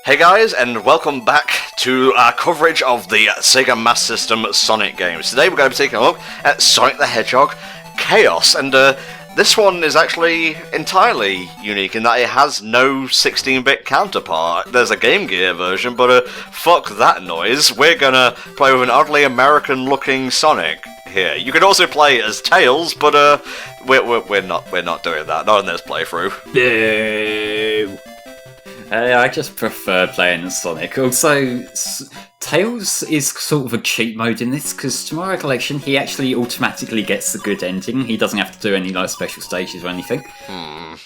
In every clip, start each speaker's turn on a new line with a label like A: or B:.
A: Hey guys, and welcome back to our coverage of the Sega Master System Sonic games. Today we're going to be taking a look at Sonic the Hedgehog Chaos, and this one is actually entirely unique in that it has no 16-bit counterpart. There's a Game Gear version, but fuck that noise. We're gonna play with an oddly American-looking Sonic here. You can also play as Tails, but we're not doing that. Not in this playthrough.
B: Boo! I just prefer playing as Sonic. Also, Tails is sort of a cheat mode in this, because to my recollection, he actually automatically gets the good ending. He doesn't have to do any special stages or anything.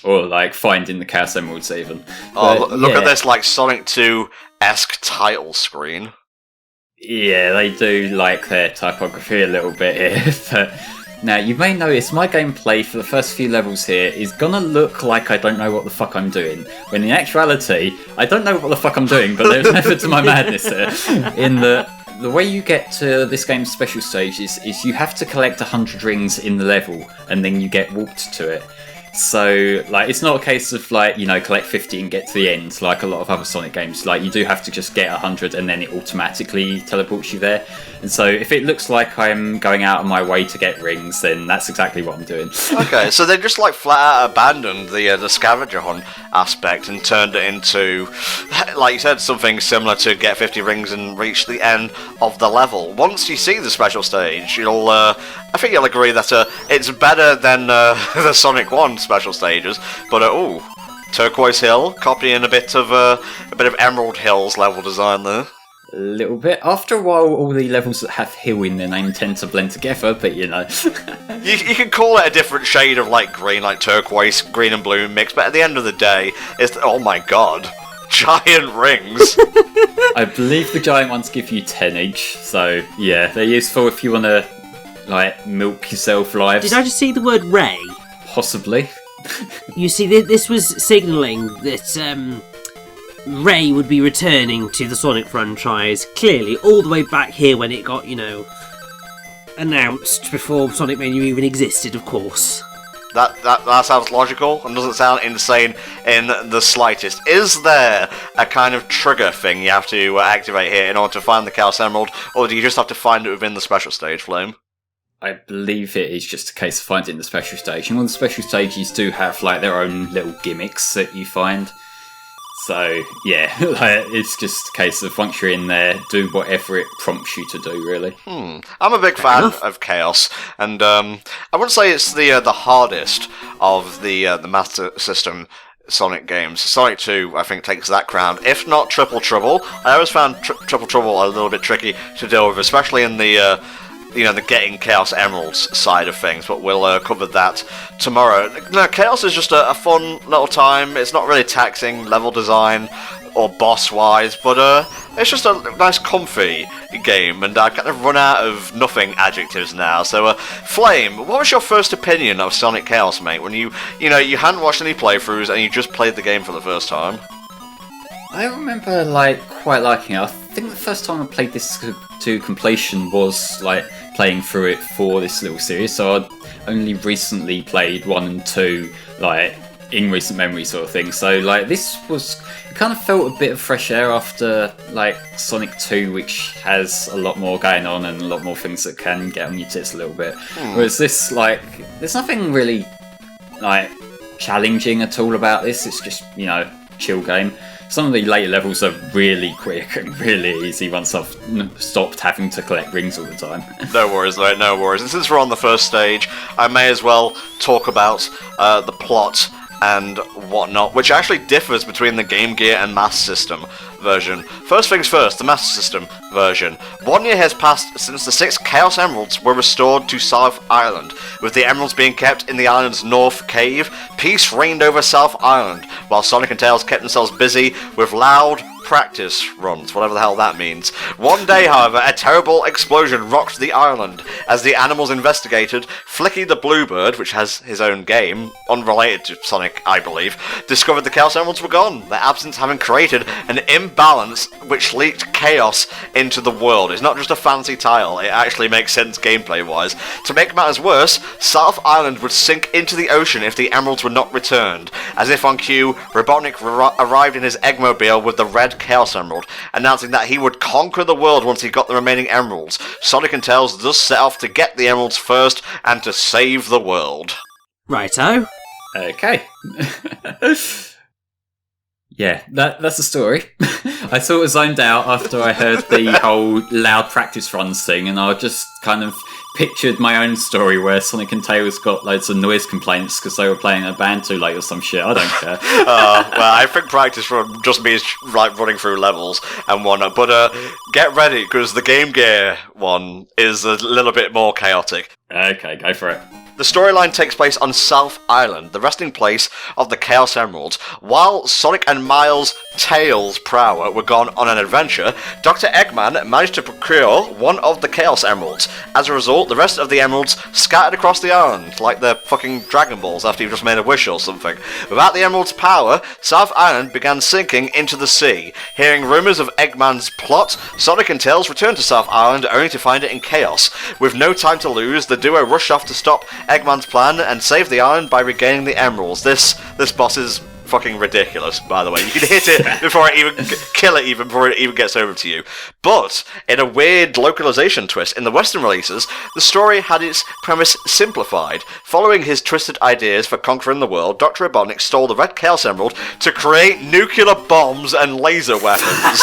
B: Or finding the Chaos Emeralds even.
A: Oh, look at this Sonic 2-esque title screen.
B: Yeah, they do like their typography a little bit here, but... Now, you may notice my gameplay for the first few levels here is gonna look like I don't know what the fuck I'm doing, when in actuality, I don't know what the fuck I'm doing, but there's method to my madness here. In the way you get to this game's special stages is you have to collect 100 rings in the level, and then you get warped to it. So, it's not a case of, collect 50 and get to the end, like a lot of other Sonic games. You do have to just get 100 and then it automatically teleports you there. And so, if it looks like I'm going out of my way to get rings, then that's exactly what I'm doing.
A: Okay, so they just, flat out abandoned the scavenger hunt aspect and turned it into, like you said, something similar to get 50 rings and reach the end of the level. Once you see the special stage, I think you'll agree that it's better than the Sonic 1 special stages, but Turquoise Hill, copying a bit of Emerald Hill's level design there.
B: A little bit. After a while, all the levels that have hill in their name tend to blend together, but
A: you can call it a different shade of green, turquoise, green and blue mix, but at the end of the day, it's, oh my god, giant rings.
B: I believe the giant ones give you 10 each, so yeah, they're useful if you want to milk yourself lives.
C: Did I just see the word Ray?
B: Possibly.
C: You see, this was signalling that Ray would be returning to the Sonic franchise, clearly, all the way back here when it got, announced before Sonic Mania even existed, of course.
A: That sounds logical and doesn't sound insane in the slightest. Is there a kind of trigger thing you have to activate here in order to find the Chaos Emerald, or do you just have to find it within the special stage, Flame?
B: I believe it is just a case of finding the special stage. And all the special stages do have their own little gimmicks that you find. So, yeah, it's just a case of once you're in there, do whatever it prompts you to do, really.
A: I'm a big fan of Chaos, and I wouldn't say it's the hardest of the Master System Sonic games. Sonic 2, I think, takes that crown, if not Triple Trouble. I always found Triple Trouble a little bit tricky to deal with, especially in the getting Chaos Emeralds side of things, but we'll cover that tomorrow. Now, Chaos is just a fun little time. It's not really taxing level design or boss-wise, but it's just a nice, comfy game, and I kind of run out of nothing adjectives now. So, Flame, what was your first opinion of Sonic Chaos, mate, when you hadn't watched any playthroughs and you just played the game for the first time?
B: I remember, quite liking it. I think the first time I played this to completion was, playing through it for this little series, so I'd only recently played 1 and 2, in recent memory sort of thing. So, this it kind of felt a bit of fresh air after, Sonic 2, which has a lot more going on and a lot more things that can get on your tits a little bit. Whereas this, there's nothing really, challenging at all about this. It's just, chill game. Some of the later levels are really quick and really easy once I've stopped having to collect rings all the time.
A: No worries, mate, no worries. And since we're on the first stage, I may as well talk about the plot and whatnot, which actually differs between the Game Gear and Master System version. First things first, the Master System version. 1 year has passed since the 6 Chaos Emeralds were restored to South Island. With the emeralds being kept in the island's north cave, peace reigned over South Island, while Sonic and Tails kept themselves busy with loud practice runs, whatever the hell that means. One day, however, a terrible explosion rocked the island. As the animals investigated, Flicky the Bluebird, which has his own game, unrelated to Sonic, I believe, discovered the Chaos Emeralds were gone, their absence having created an imbalance which leaked chaos into the world. It's not just a fancy title, it actually makes sense gameplay-wise. To make matters worse, South Island would sink into the ocean if the emeralds were not returned. As if on cue, Robotnik arrived in his Eggmobile with the red Chaos Emerald, announcing that he would conquer the world once he got the remaining emeralds. Sonic and Tails thus set off to get the emeralds first and to save the world.
C: Righto.
B: Okay. Yeah, that's the story. I sort of zoned out after I heard the whole loud practice runs thing, and I just kind of pictured my own story where Sonic and Tails got loads of noise complaints because they were playing a band too late or some shit. I don't care.
A: Well, I think practice run just means like running through levels and whatnot. But get ready, because the Game Gear one is a little bit more chaotic.
B: Okay, go for it.
A: The storyline takes place on South Island, the resting place of the Chaos Emeralds. While Sonic and Miles Tails Prower were gone on an adventure, Dr. Eggman managed to procure one of the Chaos Emeralds. As a result, the rest of the emeralds scattered across the island, like they're fucking Dragon Balls after you've just made a wish or something. Without the emerald's power, South Island began sinking into the sea. Hearing rumours of Eggman's plot, Sonic and Tails returned to South Island only to find it in chaos. With no time to lose, the duo rushed off to stop Eggman's plan and save the island by regaining the emeralds. This boss is fucking ridiculous, by the way. You can hit it before it even kill it even before it even gets over to you. But in a weird localization twist, in the Western releases, the story had its premise simplified. Following his twisted ideas for conquering the world, Dr. Robotnik stole the Red Chaos Emerald to create nuclear bombs and laser weapons.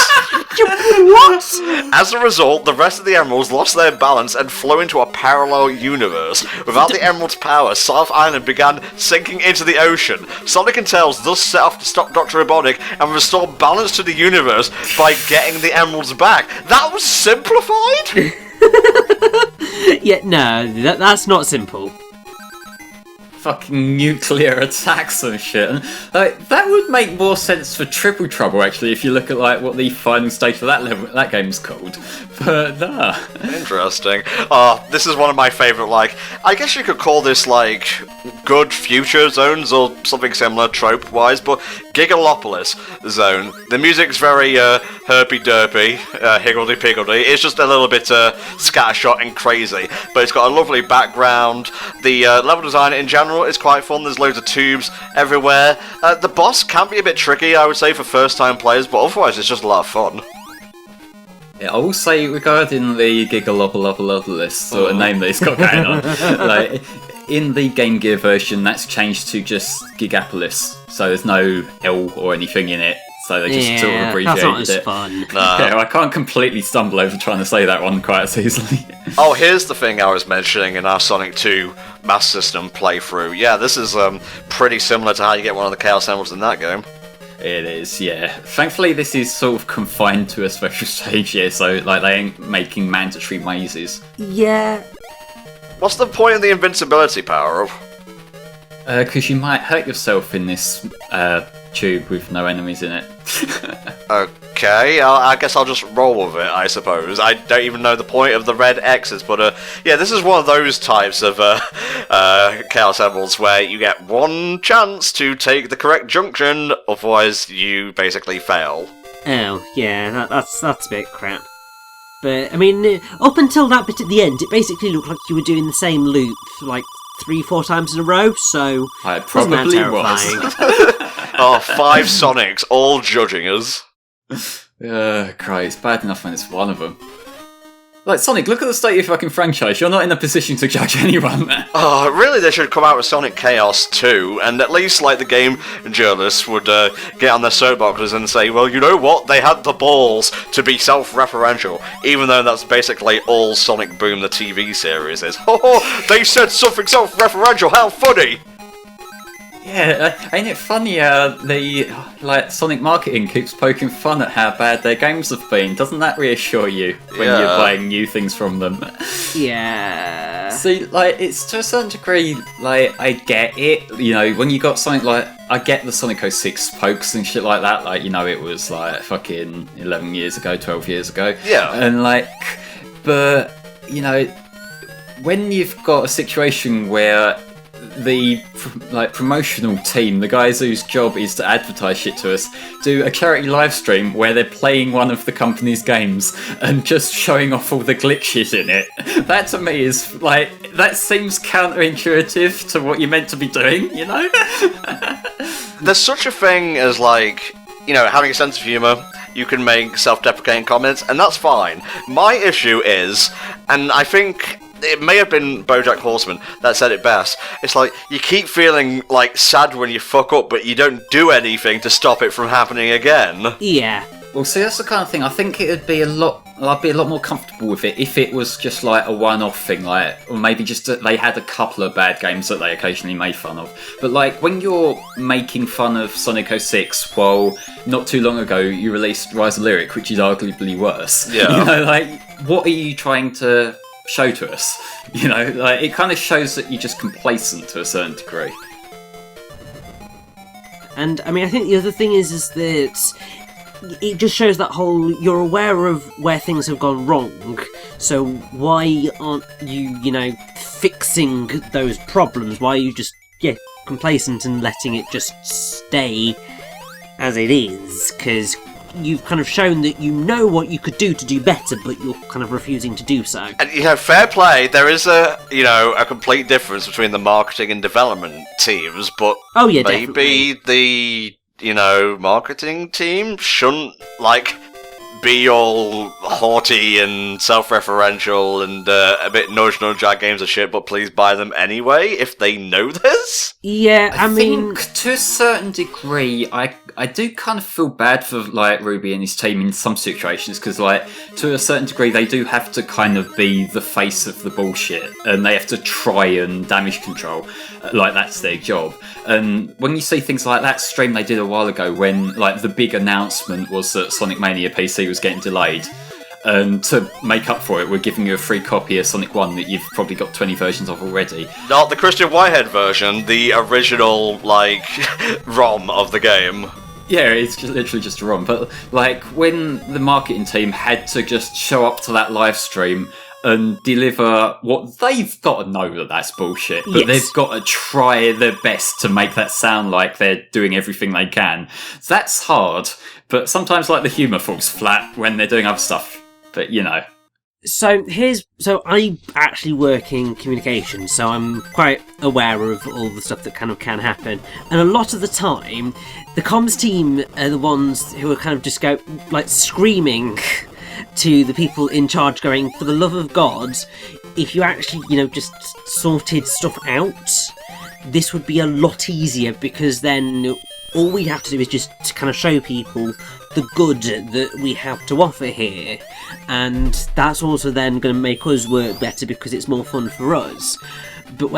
C: What?
A: As a result, the rest of the emeralds lost their balance and flew into a parallel universe. Without the emerald's power, South Island began sinking into the ocean. Sonic and Tails thus set off to stop Dr. Robotnik and restore balance to the universe by getting the emeralds back. That was simplified?
C: Yeah, no, that's not simple.
B: Fucking nuclear attacks and shit. And, like, that would make more sense for Triple Trouble, actually, if you look at like what the final stage for that game's called. But nah.
A: Interesting. This is one of my favourite, like, I guess you could call this, like, good future zones or something similar, trope-wise, but Gigalopolis zone. The music's very, herpy-derpy, higgledy-piggledy. It's just a little bit, scattershot and crazy, but it's got a lovely background. The, level design in general is quite fun. There's loads of tubes everywhere. The boss can be a bit tricky, I would say, for first-time players, but otherwise it's just a lot of fun.
B: Yeah, I will say regarding the Gigalopolis sort of name that it's got going on, like in the Game Gear version, that's changed to just Gigapolis, so there's no L or anything in it. So they just sort of abbreviated
C: that's not as
B: it.
C: fun.
B: Yeah, I can't completely stumble over trying to say that one quite as easily.
A: Oh, here's the thing I was mentioning in our Sonic 2 Master System playthrough. Yeah, this is pretty similar to how you get one of the Chaos Emeralds in that game.
B: It is, yeah. Thankfully, this is sort of confined to a special stage here, so like they ain't making mandatory mazes.
C: Yeah.
A: What's the point of the invincibility power-up?
B: Because you might hurt yourself in this tube with no enemies in it.
A: Okay, I guess I'll just roll with it, I suppose. I don't even know the point of the red X's, but yeah, this is one of those types of Chaos Emeralds where you get one chance to take the correct junction, otherwise you basically fail.
C: Oh, yeah, that's a bit crap. But, I mean, up until that bit at the end, it basically looked like you were doing the same loop, like, 3-4 times in a row, so...
B: I probably was.
A: Oh, 5 Sonics, all judging us.
B: Christ, it's bad enough when it's one of them. Like, Sonic, look at the state of your fucking franchise. You're not in a position to judge anyone.
A: Oh, really, they should come out with Sonic Chaos 2, and at least, like, the game journalists would get on their soapboxes and say, well, you know what, they had the balls to be self-referential, even though that's basically all Sonic Boom the TV series is. Oh, they said something self-referential, how funny!
B: Yeah, ain't it funny how the Sonic marketing keeps poking fun at how bad their games have been? Doesn't that reassure you when you're buying new things from them?
C: Yeah.
B: See, like, it's to a certain degree, like, I get it. You know, when you got something like, I get the Sonic 06 pokes and shit like that. Like, you know, it was like fucking 11 years ago, 12 years ago.
A: Yeah.
B: And like, but, you know, when you've got a situation where the promotional team, the guys whose job is to advertise shit to us, do a charity live stream where they're playing one of the company's games and just showing off all the glitches in it. That to me is like, that seems counterintuitive to what you're meant to be doing, you know?
A: There's such a thing as, like, you know, having a sense of humour you can make self-deprecating comments, and that's fine. My issue is, and I think it may have been BoJack Horseman that said it best, it's like, you keep feeling, like, sad when you fuck up, but you don't do anything to stop it from happening again.
C: Yeah.
B: Well, see, that's the kind of thing. I think I'd be a lot more comfortable with it if it was just like a one-off thing, like, or maybe just that they had a couple of bad games that they occasionally made fun of. But like, when you're making fun of Sonic 06, well, not too long ago you released Rise of Lyric, which is arguably worse.
A: Yeah.
B: You know, like, what are you trying to show to us? You know, like, it kind of shows that you're just complacent to a certain degree.
C: And I mean, I think the other thing is that it just shows that whole, you're aware of where things have gone wrong, so why aren't you, fixing those problems? Why are you just, complacent and letting it just stay as it is? Because you've kind of shown that you know what you could do to do better, but you're kind of refusing to do so.
A: And, fair play, there is a complete difference between the marketing and development teams, but
C: Oh yeah,
A: maybe
C: definitely.
A: the marketing team shouldn't, be all haughty and self-referential and a bit nudge jack games of shit, but please buy them anyway if they know this?
C: Yeah, I mean,
B: think to a certain degree, I do kind of feel bad for like Ruby and his team in some situations, because like to a certain degree they do have to kind of be the face of the bullshit, and they have to try and damage control, like that's their job. And when you see things like that stream they did a while ago, when like the big announcement was that Sonic Mania PC was getting delayed, and to make up for it, we're giving you a free copy of Sonic 1 that you've probably got 20 versions of already.
A: Not the Christian Whitehead version, the original, ROM of the game.
B: Yeah, it's just literally just a ROM. But like when the marketing team had to just show up to that live stream and deliver what they've got to know that that's bullshit, but
C: Yes.
B: they've got to try their best to make that sound like they're doing everything they can. That's hard, but sometimes like the humour falls flat when they're doing other stuff. But
C: So I actually work in communications, so I'm quite aware of all the stuff that kind of can happen. And a lot of the time, the comms team are the ones who are kind of just screaming to the people in charge, going, for the love of God, if you actually, just sorted stuff out, this would be a lot easier, because then all we have to do is just to kind of show people the good that we have to offer here, and that's also then going to make us work better because it's more fun for us. But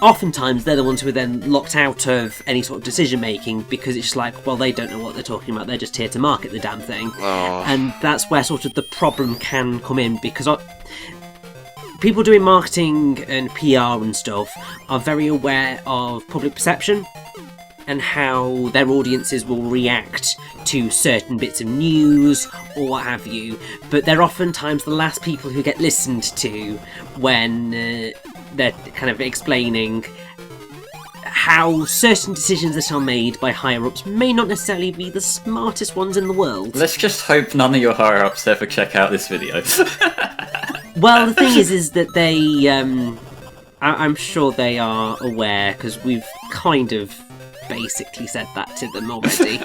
C: oftentimes they're the ones who are then locked out of any sort of decision making, because it's like, well, they don't know what they're talking about, they're just here to market the damn thing.
A: Oh.
C: And that's where sort of the problem can come in, because people doing marketing and PR and stuff are very aware of public perception and how their audiences will react to certain bits of news or what have you, but they're oftentimes the last people who get listened to when they're kind of explaining how certain decisions that are made by higher-ups may not necessarily be the smartest ones in the world.
B: let's just hope none of your higher-ups ever check out this video.
C: Well, the thing is that they, I'm sure they are aware, because we've kind of basically said that to them already.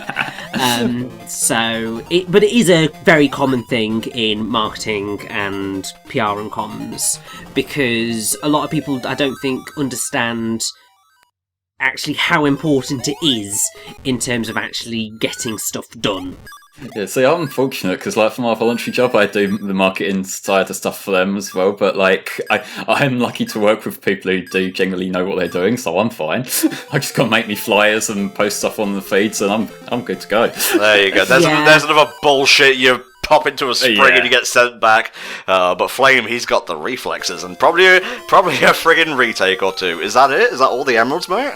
C: But it is a very common thing in marketing and PR and comms, because a lot of people, I don't think, understand actually how important it is in terms of actually getting stuff done.
B: Yeah, see, I'm fortunate because, for my voluntary job, I do the marketing side of stuff for them as well. But I'm lucky to work with people who do generally know what they're doing, so I'm fine. I just got to make me flyers and post stuff on the feeds, and I'm good to go.
A: There you go. There's another bullshit you pop into a spring and you get sent back. But Flame, he's got the reflexes and probably a friggin' retake or two. Is that it? Is that all the emeralds, mate?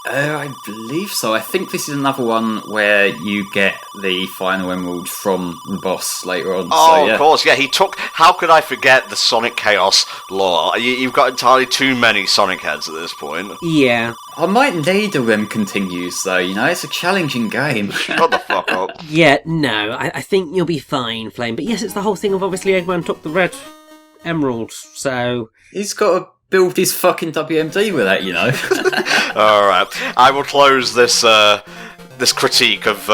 B: I believe so. I think this is another one where you get the final emerald from the boss later on.
A: Oh,
B: so, yeah.
A: Of course, yeah. How could I forget the Sonic Chaos lore? You've got entirely too many Sonic heads at this point.
C: Yeah.
B: I might need all them continues, though. It's a challenging game.
A: Shut the fuck up.
C: Yeah, no, I think you'll be fine, Flame. But yes, it's the whole thing of obviously Eggman took the red emerald, so...
B: He's got to build his fucking WMD with that,
A: Alright, I will close this this critique of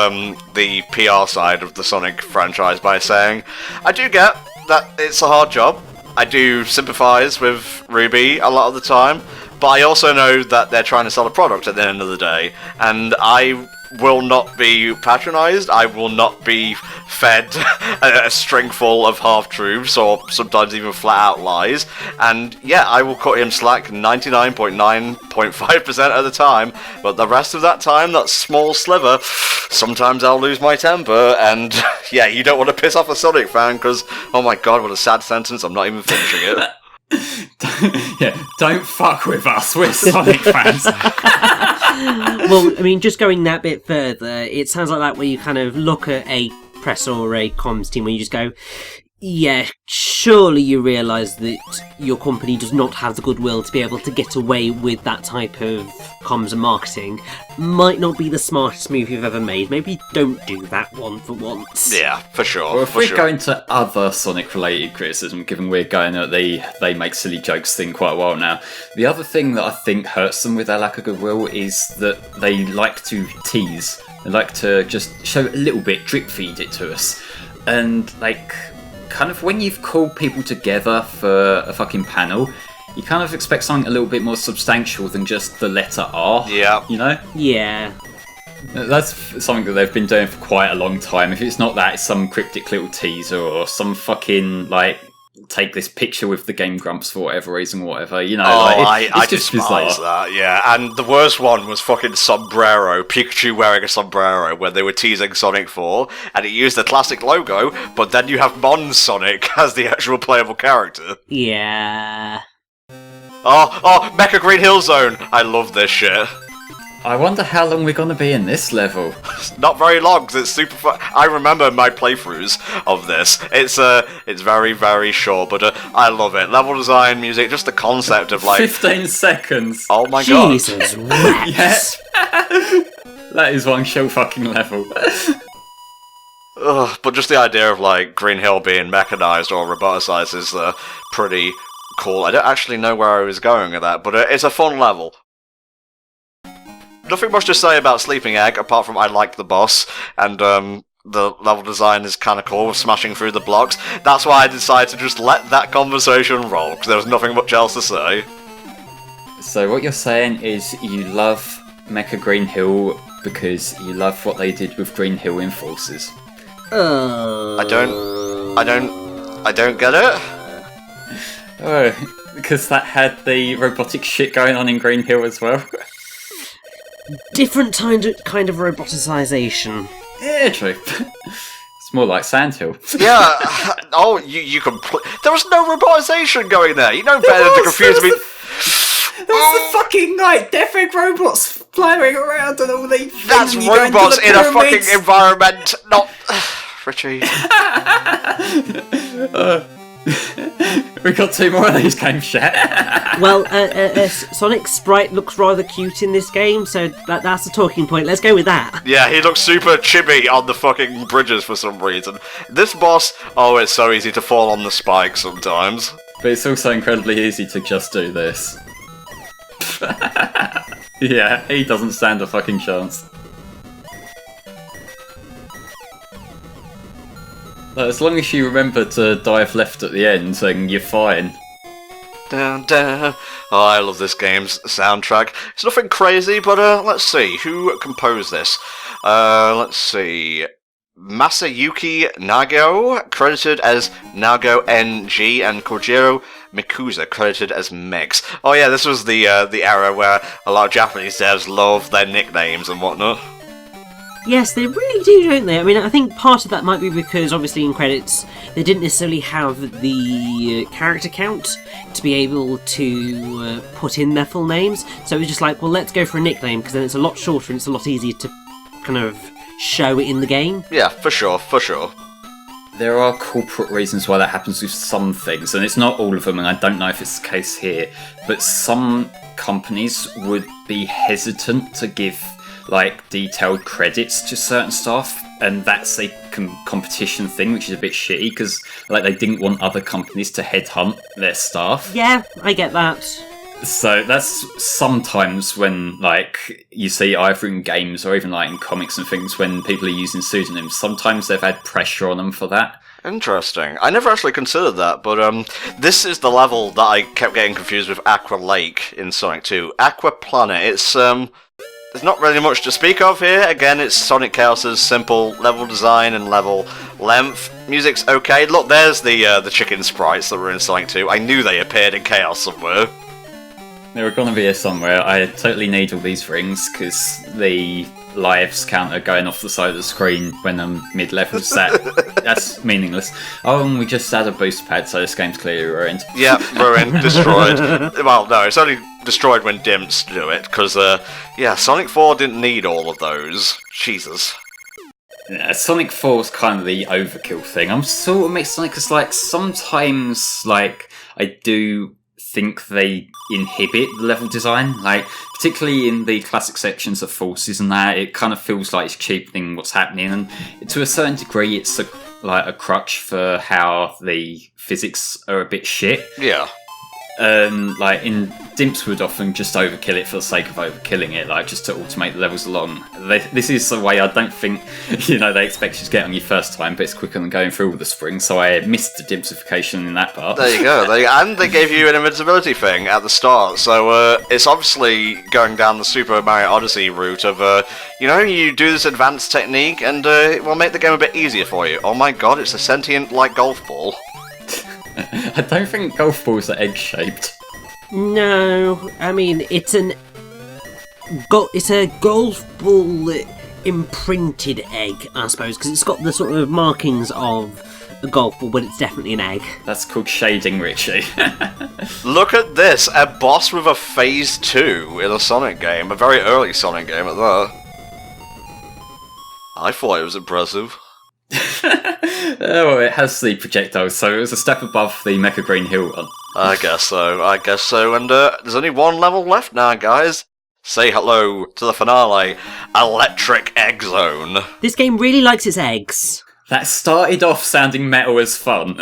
A: the PR side of the Sonic franchise by saying, I do get that it's a hard job. I do sympathise with Ruby a lot of the time, but I also know that they're trying to sell a product at the end of the day, and I will not be patronised. I will not be fed a string full of half-truths or sometimes even flat-out lies. And yeah, I will cut him slack 99.9.5% of the time, but the rest of that time, that small sliver, sometimes I'll lose my temper, and yeah, you don't want to piss off a Sonic fan, because, oh my god, what a sad sentence, I'm not even finishing it.
B: Yeah, don't fuck with us, we're Sonic fans.
C: Well, I mean, just going that bit further, it sounds like that where you kind of look at a press or a comms team where you just go, yeah, surely you realise that your company does not have the goodwill to be able to get away with that type of comms and marketing. Might not be the smartest move you've ever made. Maybe don't do that one for once.
A: Yeah, for sure.
B: Well, if
A: for
B: we're
A: sure.
B: going to other Sonic-related criticism, given we're going at the they make silly jokes thing quite a while now, the other thing that I think hurts them with their lack of goodwill is that they like to tease. They like to just show a little bit, drip feed it to us. And, like, kind of when you've called people together for a fucking panel, you kind of expect something a little bit more substantial than just the letter R.
A: Yeah.
B: You know?
C: Yeah.
B: That's something that they've been doing for quite a long time. If it's not that, it's some cryptic little teaser or some fucking, like, take this picture with the Game Grumps for whatever reason or whatever. You know,
A: I
B: just
A: despise
B: bizarre.
A: that, yeah. And the worst one was fucking Sombrero, Pikachu wearing a sombrero, when they were teasing Sonic 4, and it used the classic logo, but then you have Mon Sonic as the actual playable character.
C: Yeah.
A: Oh, Mecha Green Hill Zone! I love this shit.
B: I wonder how long we're going to be in this level.
A: Not very long, because it's super fun. I remember my playthroughs of this. It's very, very short, but I love it. Level design, music, just the concept of, like...
B: 15 seconds.
A: Oh my god.
C: Jesus, Rex.
B: That is one shell fucking level.
A: Ugh, but just the idea of, like, Green Hill being mechanized or roboticized is pretty cool. I don't actually know where I was going with that, but it's a fun level. Nothing much to say about Sleeping Egg, apart from I like the boss, and the level design is kind of cool, with smashing through the blocks. That's why I decided to just let that conversation roll, because there was nothing much else to say.
B: So what you're saying is you love Mecha Green Hill because you love what they did with Green Hill Enforcers.
A: I don't get it.
B: Oh, because that had the robotic shit going on in Green Hill as well.
C: Different kind of roboticization.
B: Yeah, true. It's more like Sandhill.
A: Yeah, oh, you there was no robotization going there. You know better than to confuse me.
B: There was the fucking, like, Death Egg robots flying around and all these things.
A: That's
B: and you go into
A: robots
B: the
A: in a
B: pyramids.
A: fucking environment, not... Richie.
B: We got 2 more of these games, chat.
C: Well, Sonic's sprite looks rather cute in this game, so that's the talking point. Let's go with that.
A: Yeah, he looks super chibi on the fucking bridges for some reason. This boss, oh, it's so easy to fall on the spikes sometimes.
B: But it's also incredibly easy to just do this. Yeah, he doesn't stand a fucking chance. Like, as long as you remember to dive left at the end, then you're fine.
A: Down, down. Oh, I love this game's soundtrack. It's nothing crazy, but let's see. Who composed this? Let's see. Masayuki Nagao, credited as Nago NG, and Kojiro Mikusa, credited as Mex. Oh yeah, this was the era where a lot of Japanese devs love their nicknames and whatnot.
C: Yes, they really do, don't they? I mean, I think part of that might be because, obviously, in credits, they didn't necessarily have the character count to be able to put in their full names. So it was just like, well, let's go for a nickname, because then it's a lot shorter and it's a lot easier to kind of show it in the game.
A: Yeah, for sure, for sure.
B: There are corporate reasons why that happens with some things, and it's not all of them, and I don't know if it's the case here, but some companies would be hesitant to give, like, detailed credits to certain stuff, and that's a competition thing, which is a bit shitty, because, like, they didn't want other companies to headhunt their staff.
C: Yeah, I get that.
B: So that's sometimes when, like, you see either in games or even like in comics and things when people are using pseudonyms. Sometimes they've had pressure on them for that.
A: Interesting. I never actually considered that, but this is the level that I kept getting confused with Aqua Lake in Sonic 2. Aqua Planet. It's there's not really much to speak of here. Again, it's Sonic Chaos's simple level design and level length. Music's okay. Look, there's the chicken sprites that were in Sonic 2. I knew they appeared in Chaos somewhere.
B: They were going to be here somewhere. I totally need all these rings because the lives counter going off the side of the screen when I'm mid-level that's meaningless. Oh, and we just add a boost pad, so this game's clearly ruined.
A: Yeah, ruined, destroyed. Well, no, it's only destroyed when Dimps do it, because, yeah, Sonic 4 didn't need all of those. Jesus.
B: Yeah, Sonic 4 is kind of the overkill thing. I'm sort of mixed on it because, like, sometimes, like, I do think they inhibit the level design, like particularly in the classic sections of forces and that it kind of feels like it's cheapening what's happening, and to a certain degree it's like a crutch for how the physics are a bit shit.
A: Yeah.
B: Like in Dimps would often just overkill it for the sake of overkilling it, like just to automate the levels along. This is the way I don't think, they expect you to get on your first time, but it's quicker than going through all the springs, so I missed the Dimpsification in that part.
A: There you go. And they gave you an invincibility thing at the start, so it's obviously going down the Super Mario Odyssey route of, you do this advanced technique and it will make the game a bit easier for you. Oh my god, it's a sentient, like, golf ball.
B: I don't think golf balls are egg-shaped.
C: No, I mean, it's a golf ball imprinted egg, I suppose, because it's got the sort of markings of a golf ball, but it's definitely an egg.
B: That's called shading, Richie.
A: Look at this, a boss with a Phase 2 in a Sonic game, a very early Sonic game at that. I thought it was impressive.
B: Oh, it has the projectiles, so it was a step above the Mecha Green Hill one.
A: I guess so, and there's only one level left now, guys. Say hello to the finale, Electric Egg Zone.
C: This game really likes its eggs.
B: That started off sounding metal as fun.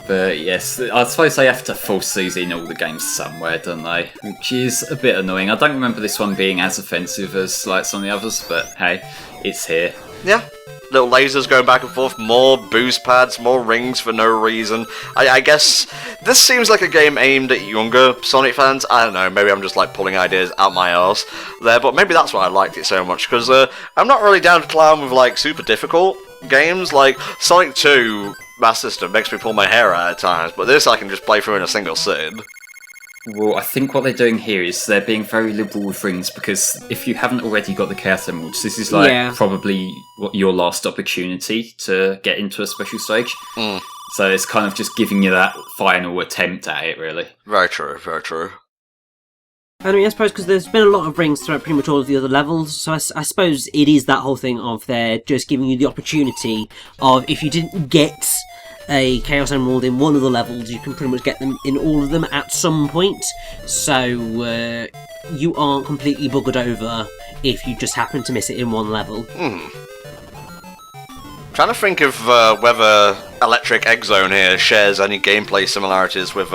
B: But yes, I suppose they have to force these in all the games somewhere, don't they? Which is a bit annoying. I don't remember this one being as offensive as like some of the others, but hey, it's here.
A: Yeah. Little lasers going back and forth, more boost pads, more rings for no reason. I guess this seems like a game aimed at younger Sonic fans. I don't know, maybe I'm just like pulling ideas out my arse there, but maybe that's why I liked it so much, because I'm not really down to clown with like super difficult games. Like Sonic 2 Master System makes me pull my hair out at times, but this I can just play through in a single sitting.
B: Well, I think what they're doing here is they're being very liberal with rings, because if you haven't already got the Chaos Emeralds, this is like probably your last opportunity to get into a special stage.
A: Mm.
B: So it's kind of just giving you that final attempt at it, really.
A: Very true, very true.
C: I mean, I suppose because there's been a lot of rings throughout pretty much all of the other levels, so I suppose it is that whole thing of they're just giving you the opportunity of, if you didn't get a Chaos Emerald in one of the levels, you can pretty much get them in all of them at some point, so you aren't completely buggered over if you just happen to miss it in one level.
A: Trying to think of whether Electric Egg Zone here shares any gameplay similarities with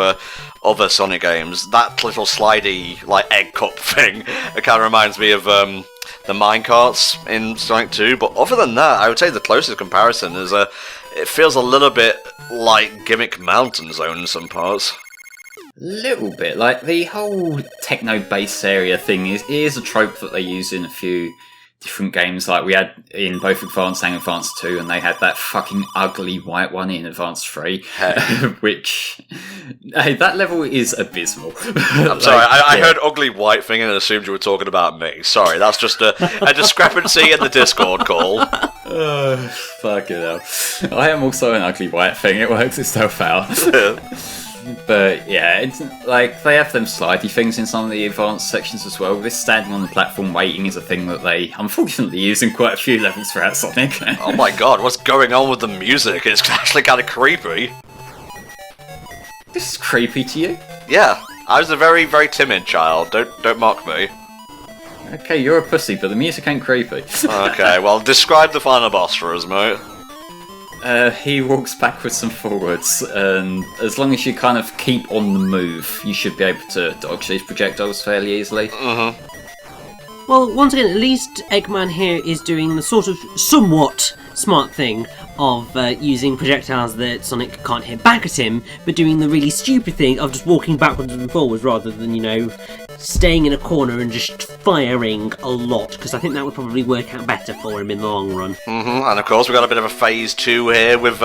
A: other Sonic games. That little slidey, like, egg cup thing, it kind of reminds me of the minecarts in Sonic 2, but other than that, I would say the closest comparison is it feels a little bit like Gimmick Mountain Zone in some parts.
B: Little bit. Like, the whole techno bass area thing is a trope that they use in a few different games. Like, we had in both Advance and Advance 2, and they had that fucking ugly white one in Advance 3, which... Hey, that level is abysmal.
A: I'm sorry, I heard ugly white thing and assumed you were talking about me. Sorry, that's just a discrepancy in the Discord call.
B: Fucking hell. I am also an ugly white thing, it works itself out. But yeah, it's like they have them slidey things in some of the advanced sections as well. This standing on the platform waiting is a thing that they unfortunately use in quite a few levels throughout Sonic.
A: Oh my god, what's going on with the music? It's actually kind of creepy.
B: This is creepy to you?
A: Yeah, I was a very, very timid child. Don't mock me.
B: Okay, you're a pussy, but the music ain't creepy.
A: Okay, well, describe the final boss for us, mate.
B: He walks backwards and forwards, and as long as you kind of keep on the move, you should be able to dodge these projectiles fairly easily.
C: Well, once again, at least Eggman here is doing the sort of somewhat smart thing of using projectiles that Sonic can't hit back at him, but doing the really stupid thing of just walking backwards and forwards rather than, staying in a corner and just firing a lot, because I think that would probably work out better for him in the long run.
A: And of course, we've got a bit of a phase 2 here with...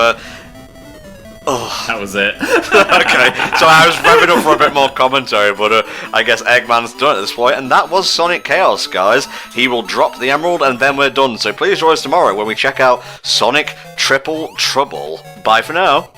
B: That was it.
A: Okay, so I was revving up for a bit more commentary, but I guess Eggman's done at this point, and that was Sonic Chaos, guys. He will drop the Emerald, and then we're done. So please join us tomorrow when we check out Sonic Triple Trouble. Bye for now.